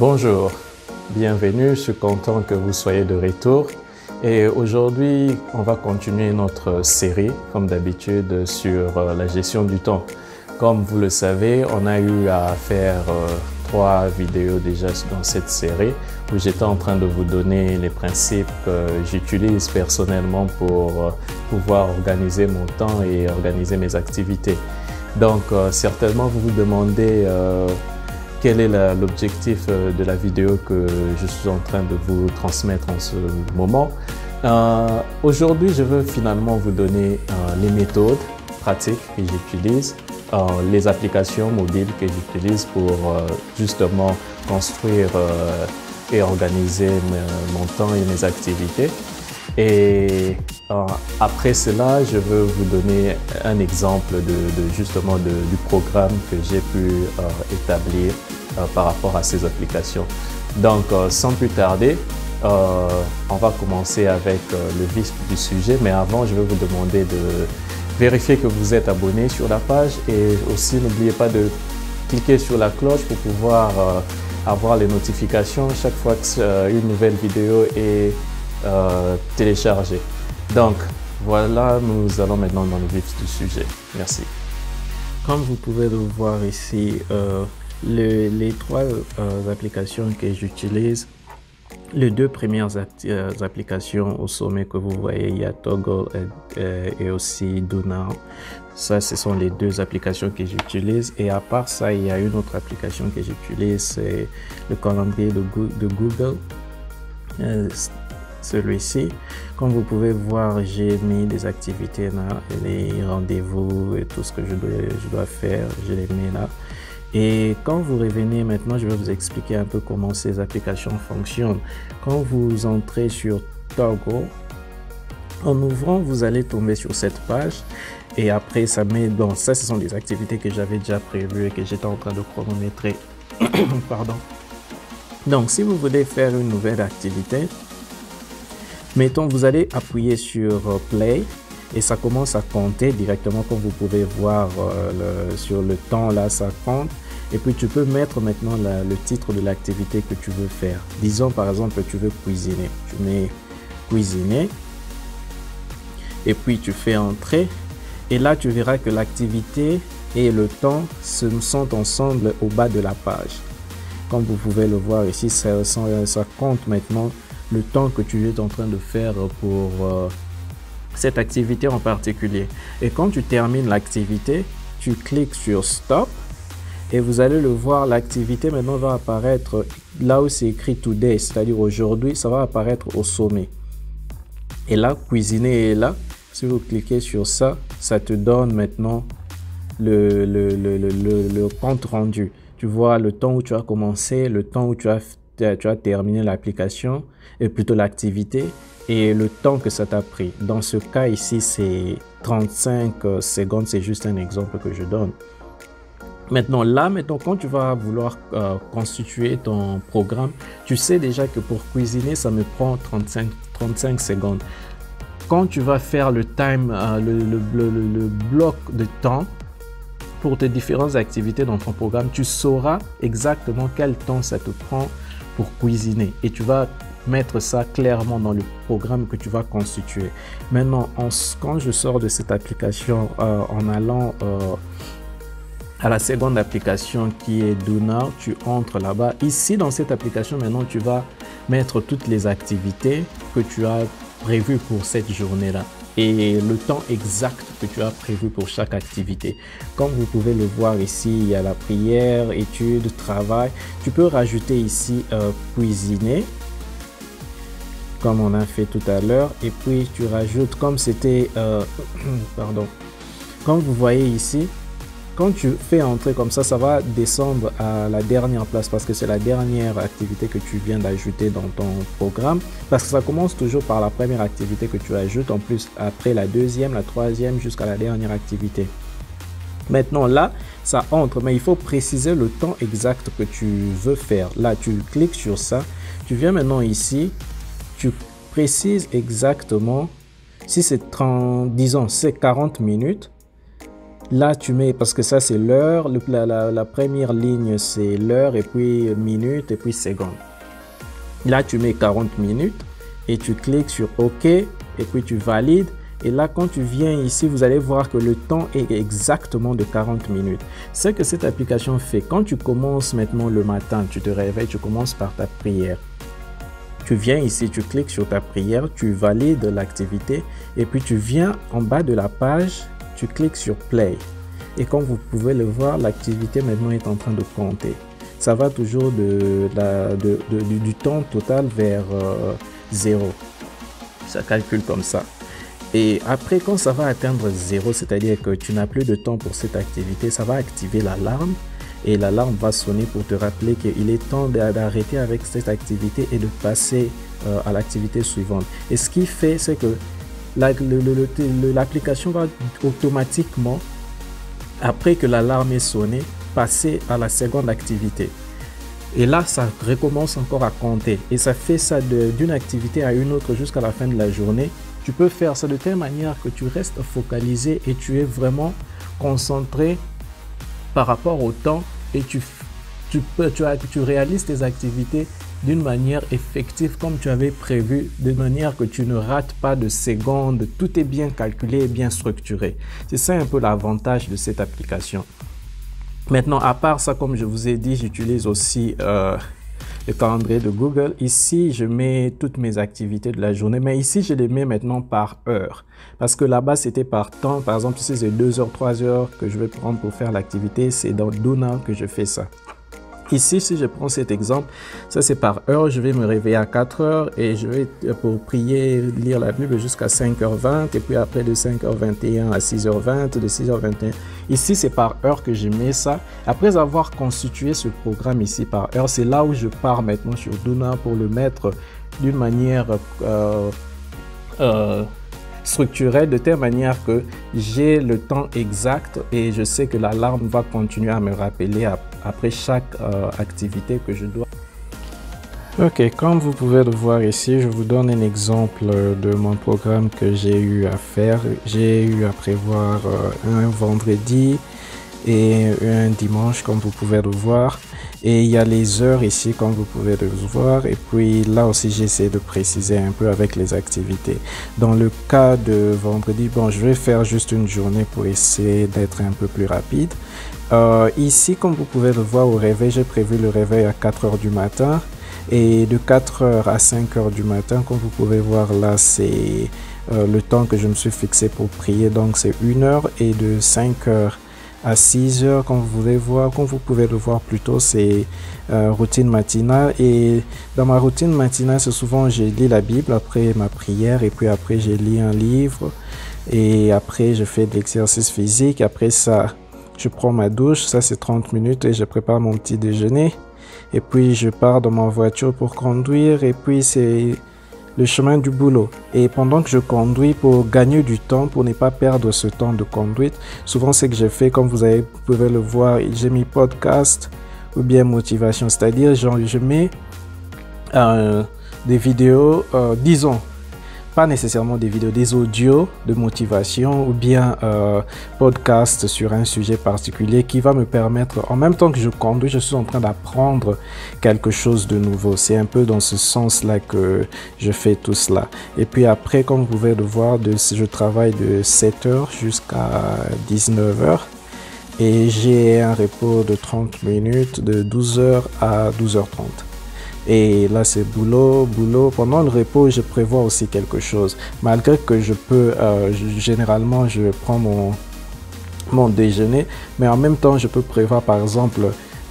Bonjour, bienvenue, je suis content que vous soyez de retour et aujourd'hui on va continuer notre série comme d'habitude sur la gestion du temps. Comme vous le savez, on a eu à faire 3 vidéos déjà dans cette série où j'étais en train de vous donner les principes que j'utilise personnellement pour pouvoir organiser mon temps et organiser mes activités. Donc certainement vous vous demandez quel est l'objectif de la vidéo que je suis en train de vous transmettre en ce moment. Aujourd'hui, je veux finalement vous donner les méthodes pratiques que j'utilise, les applications mobiles que j'utilise pour justement construire et organiser mon temps et mes activités. Et après cela, je veux vous donner un exemple justement du programme que j'ai pu établir par rapport à ces applications. Donc, sans plus tarder, on va commencer avec le vif du sujet. Mais avant, je vais vous demander de vérifier que vous êtes abonné sur la page et aussi n'oubliez pas de cliquer sur la cloche pour pouvoir avoir les notifications chaque fois qu'une nouvelle vidéo est téléchargée. Donc, voilà, nous allons maintenant dans le vif du sujet. Merci. Comme vous pouvez le voir ici, les 3 applications que j'utilise, les 2 premières applications au sommet que vous voyez, il y a Toggl et aussi Donar. Ça, ce sont les 2 applications que j'utilise. Et à part ça, il y a une autre application que j'utilise, c'est le calendrier de Google. Celui-ci, comme vous pouvez voir, j'ai mis des activités là, les rendez-vous et tout ce que je dois faire, je les mets là. Et quand vous revenez maintenant, je vais vous expliquer un peu comment ces applications fonctionnent. Quand vous entrez sur Toggl, en ouvrant, vous allez tomber sur cette page et après ça met, bon, ça ce sont des activités que j'avais déjà prévues et que j'étais en train de chronométrer. Pardon. Donc si vous voulez faire une nouvelle activité, mettons, vous allez appuyer sur Play et ça commence à compter directement comme vous pouvez voir sur le temps là, ça compte. Et puis tu peux mettre maintenant le titre de l'activité que tu veux faire. Disons par exemple que tu veux cuisiner. Tu mets cuisiner et puis tu fais entrer et là tu verras que l'activité et le temps sont ensemble au bas de la page. Comme vous pouvez le voir ici, ça compte maintenant le temps que tu es en train de faire pour cette activité en particulier. Et quand tu termines l'activité, tu cliques sur Stop et vous allez le voir, l'activité maintenant va apparaître là où c'est écrit Today, c'est-à-dire aujourd'hui, ça va apparaître au sommet. Et là, cuisiner est là. Si vous cliquez sur ça, ça te donne maintenant le compte rendu. Tu vois le temps où tu as commencé, le temps où tu as terminé l'application et plutôt l'activité et le temps que ça t'a pris. Dans ce cas ici, c'est 35 secondes, c'est juste un exemple que je donne. Maintenant, quand tu vas vouloir constituer ton programme, tu sais déjà que pour cuisiner, ça me prend 35 secondes. Quand tu vas faire le bloc de temps pour tes différentes activités dans ton programme, tu sauras exactement quel temps ça te prend pour cuisiner et tu vas mettre ça clairement dans le programme que tu vas constituer. Maintenant, quand je sors de cette application en allant à la seconde application qui est Donar, tu entres là-bas. Ici, dans cette application, maintenant, tu vas mettre toutes les activités que tu as prévues pour cette journée-là et le temps exact que tu as prévu pour chaque activité. Comme vous pouvez le voir ici, il y a la prière, études, travail. Tu peux rajouter ici cuisiner, comme on a fait tout à l'heure. Et puis tu rajoutes, comme c'était, pardon, comme vous voyez ici, quand tu fais entrer comme ça va descendre à la dernière place parce que c'est la dernière activité que tu viens d'ajouter dans ton programme. Parce que ça commence toujours par la première activité que tu ajoutes, en plus après la deuxième, la troisième, jusqu'à la dernière activité. Maintenant là, ça entre, mais il faut préciser le temps exact que tu veux faire. Là, tu cliques sur ça, tu viens maintenant ici, tu précises exactement si c'est 30, disons c'est 40 minutes. Là, tu mets, parce que ça c'est l'heure, la première ligne c'est l'heure et puis minute et puis seconde. Là, tu mets 40 minutes et tu cliques sur OK et puis tu valides. Et là, quand tu viens ici, vous allez voir que le temps est exactement de 40 minutes. Ce que cette application fait, quand tu commences maintenant le matin, tu te réveilles, tu commences par ta prière. Tu viens ici, tu cliques sur ta prière, tu valides l'activité et puis tu viens en bas de la page, tu cliques sur Play. Et comme vous pouvez le voir, l'activité maintenant est en train de compter. Ça va toujours du temps total vers 0. Ça calcule comme ça. Et après, quand ça va atteindre 0, c'est-à-dire que tu n'as plus de temps pour cette activité, ça va activer l'alarme. Et l'alarme va sonner pour te rappeler qu'il est temps d'arrêter avec cette activité et de passer à l'activité suivante. Et ce qu'il fait, c'est que l'application va automatiquement, après que l'alarme est sonné, passer à la seconde activité. Et là, ça recommence encore à compter. Et ça fait ça d'une activité à une autre jusqu'à la fin de la journée. Tu peux faire ça de telle manière que tu restes focalisé et tu es vraiment concentré par rapport au temps et tu réalises tes activités d'une manière effective comme tu avais prévu, de manière que tu ne rates pas de secondes. Tout est bien calculé et bien structuré. C'est ça un peu l'avantage de cette application. Maintenant, à part ça, comme je vous ai dit, j'utilise aussi le calendrier de Google. Ici, je mets toutes mes activités de la journée, mais ici, je les mets maintenant par heure. Parce que là-bas, c'était par temps. Par exemple, ici, c'est 2 heures, 3 heures que je vais prendre pour faire l'activité. C'est dans Duna que je fais ça. Ici, si je prends cet exemple, ça c'est par heure, je vais me réveiller à 4 heures et je vais pour prier, lire la Bible jusqu'à 5h20 et puis après de 5h21 à 6h20, de 6h21. Ici, c'est par heure que je mets ça. Après avoir constitué ce programme ici par heure, c'est là où je pars maintenant sur Duna pour le mettre d'une manière structuré de telle manière que j'ai le temps exact et je sais que l'alarme va continuer à me rappeler après chaque activité que je dois. Ok, comme vous pouvez le voir ici, je vous donne un exemple de mon programme que j'ai eu à faire. J'ai eu à prévoir un vendredi et un dimanche, comme vous pouvez le voir. Et il y a les heures ici, comme vous pouvez le voir. Et puis là aussi, j'essaie de préciser un peu avec les activités. Dans le cas de vendredi, bon, je vais faire juste une journée pour essayer d'être un peu plus rapide. Ici, comme vous pouvez le voir au réveil, j'ai prévu le réveil à 4 heures du matin. Et de 4 heures à 5 heures du matin, comme vous pouvez voir là, c'est le temps que je me suis fixé pour prier. Donc, c'est 1 heure. Et de 5 heures à 6 heures, comme vous pouvez le voir plutôt, c'est routine matinale. Et dans ma routine matinale, c'est souvent je lis la Bible après ma prière et puis après je lis un livre et après je fais de l'exercice physique. Après ça, je prends ma douche, ça c'est 30 minutes et je prépare mon petit déjeuner. Et puis je pars dans ma voiture pour conduire et puis c'est le chemin du boulot. Et pendant que je conduis, pour gagner du temps, pour ne pas perdre ce temps de conduite, souvent ce que je fais, comme vous pouvez le voir, j'ai mis podcast ou bien motivation, c'est-à-dire je mets des vidéos, disons, pas nécessairement des vidéos, des audios de motivation ou bien podcast sur un sujet particulier qui va me permettre, en même temps que je conduis, je suis en train d'apprendre quelque chose de nouveau. C'est un peu dans ce sens-là que je fais tout cela. Et puis après, comme vous pouvez le voir, je travaille de 7h jusqu'à 19h et j'ai un repos de 30 minutes de 12h à 12h30. Et là, c'est boulot. Pendant le repos, je prévois aussi quelque chose. Malgré que je peux, généralement, je prends mon déjeuner, mais en même temps, je peux prévoir, par exemple,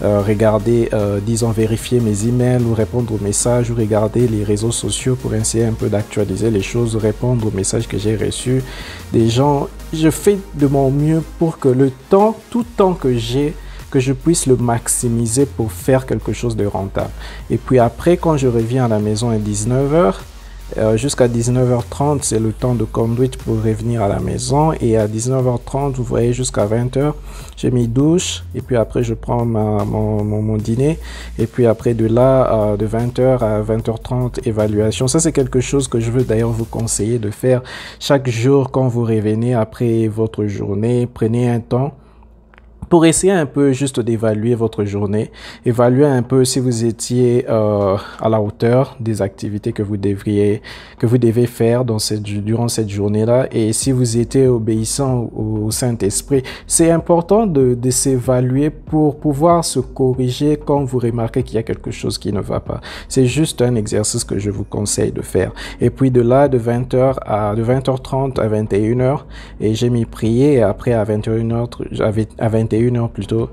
regarder, disons, vérifier mes emails ou répondre aux messages ou regarder les réseaux sociaux pour essayer un peu d'actualiser les choses, répondre aux messages que j'ai reçus des gens. Je fais de mon mieux pour que tout temps que j'ai, que je puisse le maximiser pour faire quelque chose de rentable. Et puis après, quand je reviens à la maison à 19h, Jusqu'à 19h30, c'est le temps de conduite pour revenir à la maison. Et à 19h30, vous voyez, jusqu'à 20h, j'ai mis douche. Et puis après, je prends mon dîner. Et puis après, de là, de 20h à 20h30, évaluation. Ça, c'est quelque chose que je veux d'ailleurs vous conseiller de faire chaque jour quand vous revenez après votre journée. Prenez un temps pour essayer un peu juste d'évaluer votre journée, évaluer un peu si vous étiez à la hauteur des activités que vous devez faire durant cette journée-là, et si vous étiez obéissant au Saint-Esprit. C'est important de s'évaluer pour pouvoir se corriger quand vous remarquez qu'il y a quelque chose qui ne va pas. C'est juste un exercice que je vous conseille de faire. Et puis de là, de 20h30 à 21h, et j'ai mis prier, et après à 21h, à 21h plutôt,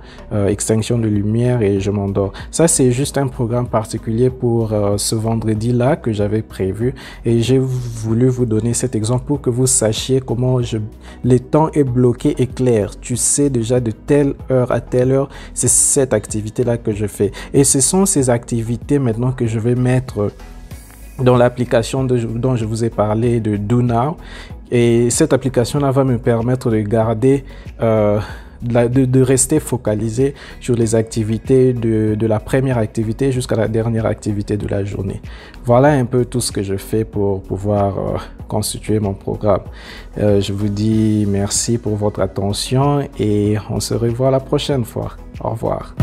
extinction de lumière, et je m'endors. Ça, c'est juste un programme particulier pour ce vendredi-là que j'avais prévu, et j'ai voulu vous donner cet exemple pour que vous sachiez comment le temps est bloqué et clair. Tu sais déjà de telle heure à telle heure, c'est cette activité-là que je fais. Et ce sont ces activités maintenant que je vais mettre dans l'application dont je vous ai parlé, de Do Now. Et cette application-là va me permettre de garder de rester focalisé sur les activités de la première activité jusqu'à la dernière activité de la journée. Voilà un peu tout ce que je fais pour pouvoir constituer mon programme. Je vous dis merci pour votre attention et on se revoit la prochaine fois. Au revoir.